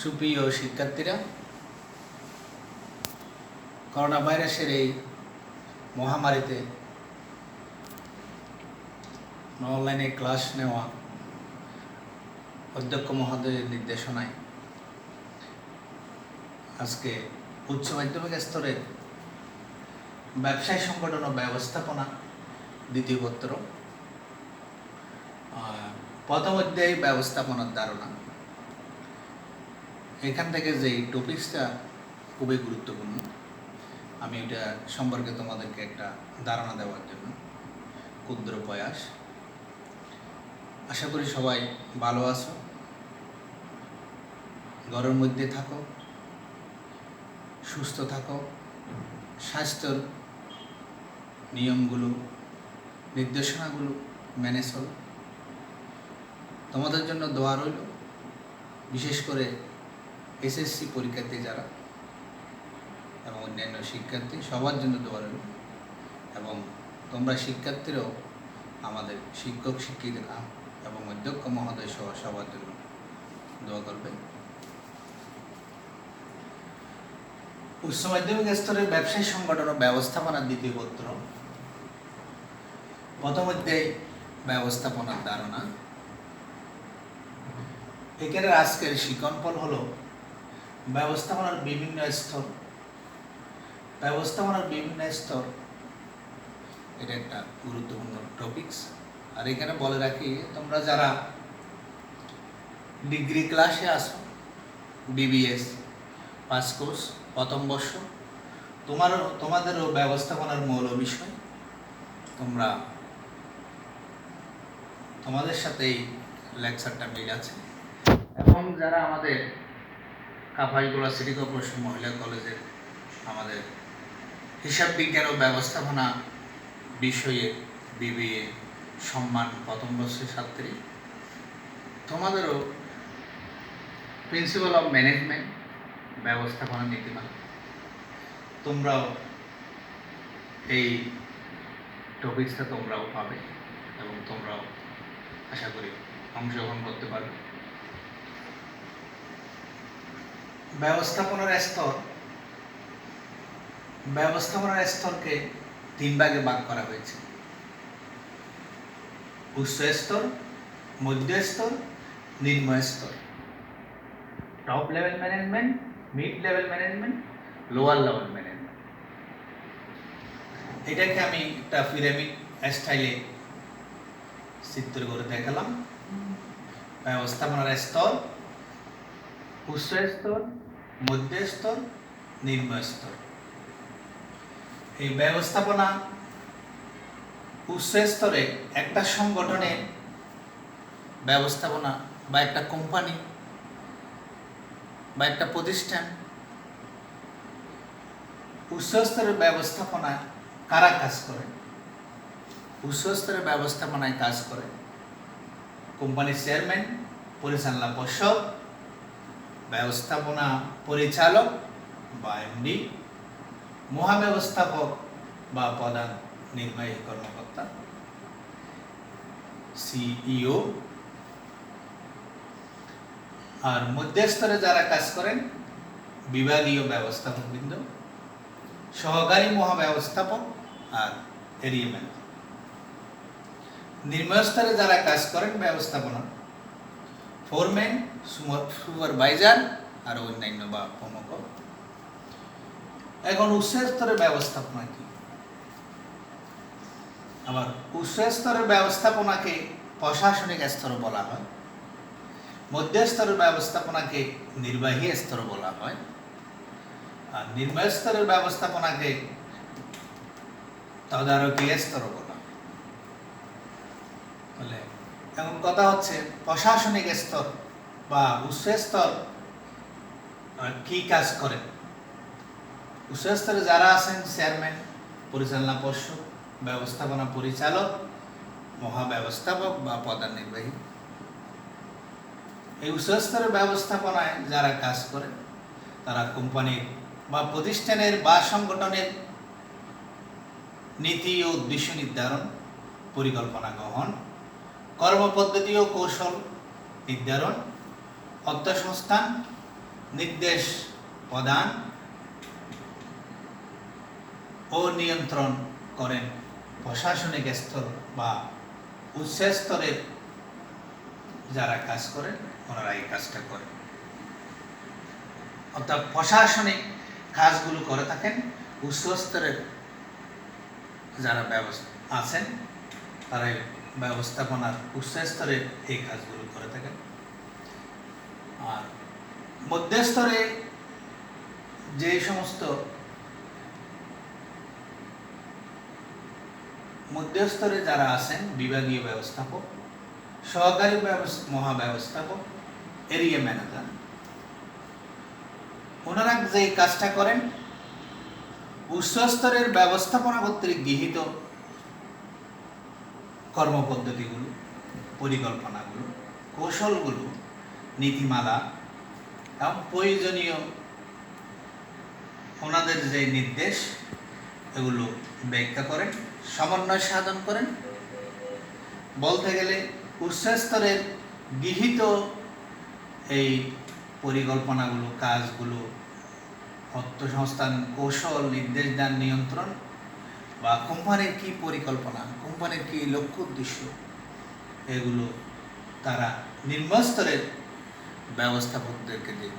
সুপ্রিয় শিক্ষার্থীরা, করোনা ভাইরাসের এই মহামারীতে অনলাইনে ক্লাস নেওয়া অধ্যক্ষ মহোদয়ের নির্দেশনায় আজকে উচ্চ মাধ্যমিক স্তরের ব্যবসায় সংগঠন ও ব্যবস্থাপনা দ্বিতীয় পত্র প্রথম অধ্যায় ব্যবস্থাপনার ধারণা। এখান থেকে যেই টপিক্সটা খুবই গুরুত্বপূর্ণ, আমি এটা সম্পর্কে তোমাদেরকে একটা ধারণা দেওয়ার জন্য ক্ষুদ্র প্রয়াস। আশা করি সবাই ভালো আছো, ঘরের মধ্যে থাকো, সুস্থ থাকো, স্বাস্থ্যর নিয়মগুলো নির্দেশনাগুলো মেনে চলো। তোমাদের জন্য দোয়া রইল, বিশেষ করে এসএসসি পরীক্ষার্থী যারা এবং অন্যান্য শিক্ষার্থী সবার জন্য দোয়া রইল। এবং তোমরা শিক্ষার্থীরাও আমাদের শিক্ষক শিক্ষিকা এবং অধ্যক্ষ মহোদয় সহ সবার জন্য দোয়া করবে। উচ্চ মাধ্যমিক স্তরের ব্যবসায়ী সংগঠন ও ব্যবস্থাপনার দ্বিতীয় পত্র প্রথম অধ্যায় ব্যবস্থাপনার ধারণা। এখানে আজকের শিক্ষণফল হলো ব্যবস্থাপনার বিভিন্ন স্তর। ব্যবস্থাপনার বিভিন্ন স্তর এটা একটা গুরুত্বপূর্ণ টপিকস। আর এখানে বলে রাখি, তোমরা যারা ডিগ্রি ক্লাসে আসো, বিবিএস পাস কোর্স প্রথম বর্ষ, তোমাদেরও ব্যবস্থাপনার মৌল বিষয়। তোমাদের সাথে এই লেকচারটা মিল আছে। এবং যারা আমাদের কাপাইগোলা সিটি কর্পোরেশন মহিলা কলেজের আমাদের হিসাব বিজ্ঞান ও ব্যবস্থাপনা বিষয়ে বিবিএ সম্মান প্রথম বর্ষের ছাত্রী, তোমাদেরও প্রিন্সিপাল অফ ম্যানেজমেন্ট ব্যবস্থাপনা নীতিমালা, তোমরাও এই টপিকসটা তোমরাও পাবে এবং তোমরাও আশা করি অংশগ্রহণ করতে পারবে। ব্যবস্থাপনার স্তরকে তিন ভাগে ভাগ করা হয়েছে: উচ্চ স্তর, মধ্য স্তর, নিম্ন স্তর। Top level management, mid level management, lower level management. এটাকে আমি একটা পিরামিড স্টাইলে চিত্র করে দেখালাম। ব্যবস্থাপনার স্তর: উচ্চ স্তর, মধ্য স্তর, নিম্ন স্তর। এই ব্যবস্থাপনা উচ্চ স্তরে একটা সংগঠনের ব্যবস্থাপনা বা একটা কোম্পানি বা একটা প্রতিষ্ঠান, উচ্চ স্তরের ব্যবস্থাপনায় কারা কাজ করে? উচ্চ স্তরের ব্যবস্থাপনায় কাজ করে কোম্পানির চেয়ারম্যান, পরিচালনা পর্ষদ, ব্যবস্থাপনা পরিচালক বা এমডি, মহাব্যবস্থাপক বা প্রধান নির্বাহী কর্মকর্তা, সিইও। আর মধ্যস্তরে যারা কাজ করেন বিভাগীয় ব্যবস্থাপকবৃন্দ, সহকারী মহাব্যবস্থাপক আর এরিয়া ম্যানেজার। নিম্ন স্তরে যারা কাজ করেন ব্যবস্থাপনা ফোরম্যান, সুপারভাইজার আর অন্যান্য বা প্রমুখ। এখন উচ্চ স্তরের ব্যবস্থাপনা কি? আবার উচ্চ স্তরের ব্যবস্থাপনাকে প্রশাসনিক স্তর বলা হয়, মধ্য স্তরের ব্যবস্থাপনাকে নির্বাহী স্তর বলা হয়, আর নিম্ন স্তরের ব্যবস্থাপনাকে তদারকি স্তর বলা হয়। বলে এখন কথা হচ্ছে, প্রশাসনিক স্তর বা উচ্চ স্তর কি কাজ করে? উচ্চ স্তরে যারা আছেন চেয়ারম্যান, পরিচালনা পর্ষদ, ব্যবস্থাপনা পরিচালক, মহাব্যবস্থাপক বা প্রধান নির্বাহী। এই উচ্চ স্তরের ব্যবস্থাপনায় যারা কাজ করে তারা কোম্পানির বা প্রতিষ্ঠানের বা সংগঠনের নীতি ও উদ্দেশ্য নির্ধারণ, পরিকল্পনা গ্রহণ, কর্মপদ্ধতি ও কৌশল নির্ধারণ, অর্থসংস্থান, নির্দেশ প্রদান ও নিয়ন্ত্রণ করেন প্রশাসনিক স্তর বা উচ্চ স্তরের যারা কাজ করেন ওনারা এই কাজটা করেন। অর্থাৎ প্রশাসনিক কাজগুলো করে থাকেন উচ্চ স্তরের যারা আছেন তারা ব্যবস্থাপনার উচ্চ স্তরে এই কাজগুলো করে থাকেন। আর মধ্যস্তরে যে সমস্ত মধ্যস্তরে যারা আছেন বিভাগীয় ব্যবস্থাপক, সহকারী মহাব্যবস্থাপক, এরিয়া ম্যানেজার, ওনারা যে কাজটা করেন উচ্চ স্তরের ব্যবস্থাপনা কর্তৃক গৃহীত কর্মপদ্ধতিগুলো, পরিকল্পনাগুলো, কৌশলগুলো, নীতিমালা এবং প্রয়োজনীয় ওনাদের যে নির্দেশ এগুলো ব্যাখ্যা করেন, সমন্বয় সাধন করেন। বলতে গেলে উচ্চ স্তরের গৃহীত এই পরিকল্পনাগুলো, কাজগুলো, অর্থসংস্থান, কৌশল, নির্দেশ দান, নিয়ন্ত্রণ বা কোম্পানির কি পরিকল্পনা, কোম্পানির কি লক্ষ্য উদ্দেশ্য, এগুলো তারা নিম্নস্তরের ব্যবস্থাপকদেরকে দিয়ে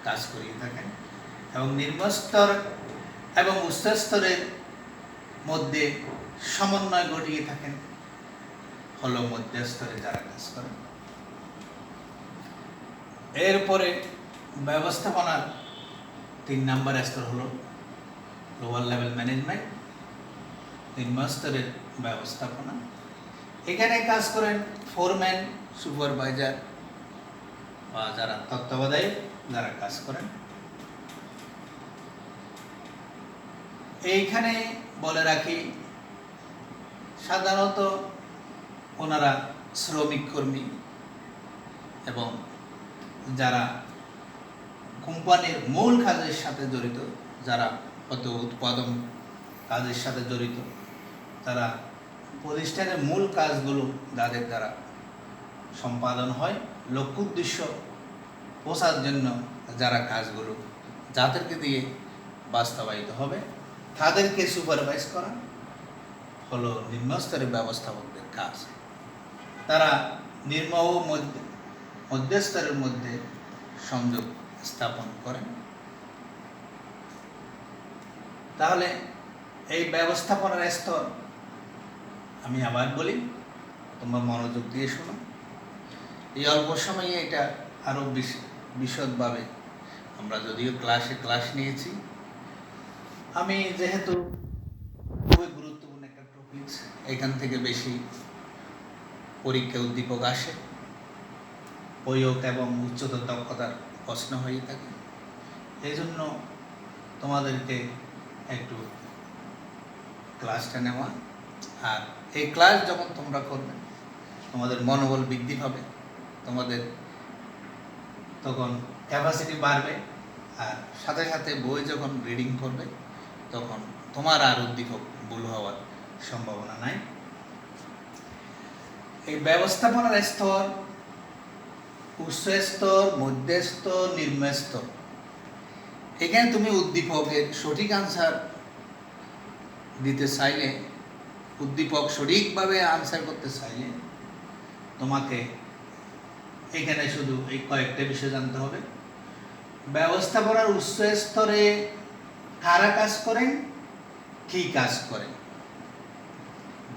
কাজ করিয়ে থাকেন এবং নিম্নস্তর এবং উচ্চ স্তরের মধ্যে সমন্বয় ঘটিয়ে থাকেন হলো মধ্যস্তরে যারা কাজ করেন। এরপরে ব্যবস্থাপনার 3 নম্বর স্তর হলো লোয়ার লেভেল ম্যানেজমেন্ট, নিম্নস্তরের ব্যবস্থাপনা। এখানে কাজ করেন ফোরম্যান, সুপারভাইজার বা যারা তত্ত্বাবধায়ক যারা কাজ করেন। এইখানে বলে রাখি সাধারণত ওনারা শ্রমিক কর্মী এবং যারা কোম্পানির মূল কাজের সাথে জড়িত, যারা হয়তো উৎপাদন কাজের সাথে জড়িত, তারা প্রতিষ্ঠানের মূল কাজগুলো যাদের দ্বারা সম্পাদন হয়, লক্ষ্য উদ্দেশ্য পৌঁছার জন্য যারা কাজগুলো যাদেরকে দিয়ে বাস্তবায়িত হবে তাদেরকে সুপারভাইজ করা হলো নিম্নস্তরের ব্যবস্থাপকদের কাজ। তারা নিম্ন ও মধ্যস্তরের মধ্যে সংযোগ স্থাপন করেন। তাহলে এই ব্যবস্থাপনার স্তর আমি আবার বলি, তোমরা মনোযোগ দিয়ে শোনো। এই অল্প সময়ে এটা আরো বিশদভাবে আমরা যদিও ক্লাস নিয়েছি, আমি যেহেতু খুবই গুরুত্বপূর্ণ একটা টপিক, এখান থেকে বেশি পরীক্ষা উদ্দীপক আসে, প্রয়োগ এবং উচ্চতর দক্ষতার প্রশ্ন হয়ে থাকে। এই জন্য তোমাদেরকে একটু ক্লাসটা নেওয়া। আর এই ক্লাস যখন তোমরা করবে তোমাদের মনোবল বৃদ্ধি পাবে, তোমাদের তখন ক্যাপাসিটি বাড়বে, আর সাথে সাথে বই যখন রিডিং করবে তখন তোমার আর উদ্দীপক ভুল হওয়ার সম্ভাবনা নাই। এই ব্যবস্থাপনার স্তর উচ্চ স্তর, মধ্য স্তর, নিম্ন স্তর। এখানে তুমি উদ্দীপকের সঠিক আনসার দিতে চাইলে, উদ্দীপক সঠিকভাবে আনসার করতে চাইলে তোমাকে এখানে শুধু এই কয়েকটা বিষয় জানতে হবে। ব্যবস্থাপনার উচ্চ স্তরে কারা কাজ করেন, কি কাজ করেন।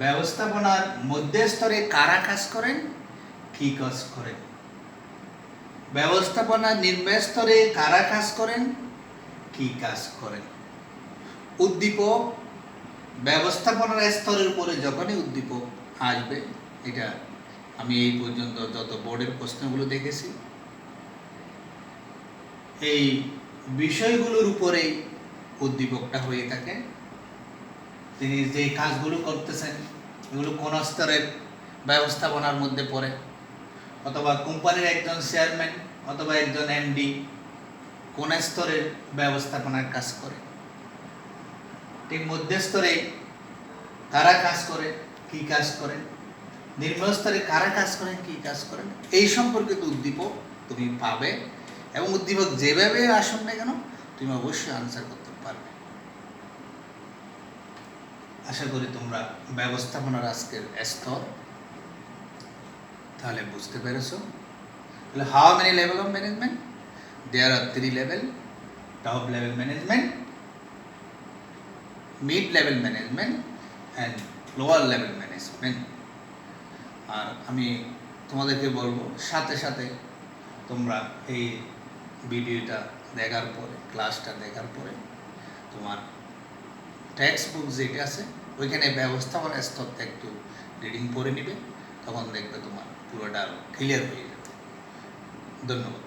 ব্যবস্থাপনার মধ্য স্তরে কারা কাজ করেন, কি কাজ করেন। ব্যবস্থাপনার নিম্ন স্তরে কারা কাজ করেন, কি কাজ করেন। উদ্দীপক ব্যবস্থাপনার স্তরের উপরে যখনই উদ্দীপক আসবে, এটা আমি এই পর্যন্ত যত বোর্ডের প্রশ্নগুলো দেখেছি এই বিষয়গুলোর উপরেই উদ্দীপকটা হয়ে থাকে। তিনি যে কাজগুলো করতেছেন এগুলো কোন স্তরের ব্যবস্থাপনার মধ্যে পড়ে, অথবা কোম্পানির একজন চেয়ারম্যান অথবা একজন এমডি কোন স্তরের ব্যবস্থাপনার কাজ করে। ঠিক মধ্যস্তরে কারা কাজ করে, কি কাজ করে, নিম্ন স্তরে কারা কাজ করেন, কি কাজ করেন, এই সম্পর্কিত উদ্দীপক তুমি পাবে এবং উদ্দীপক যেভাবে আসুন না কেন তুমি অবশ্যই আনসার করতে পারবে। আশা করি তোমরা ব্যবস্থাপনার আজকের স্তর তাহলে বুঝতে পেরেছো। তাহলে how many level of management? There are 3 level: top level management, mid level management and lower level management. আর আমি তোমাদেরকে বলবো সাথে সাথে তোমরা এই ভিডিওটা দেখার পরে, ক্লাসটা দেখার পরে তোমার টেক্সট বুক যেটা আছে ওইখানে ব্যবস্থাপনা স্তরটা একটু রিডিং পড়ে নিবে, তখন দেখবে তোমার পুরোটা আরও ক্লিয়ার হয়ে যাবে। ধন্যবাদ।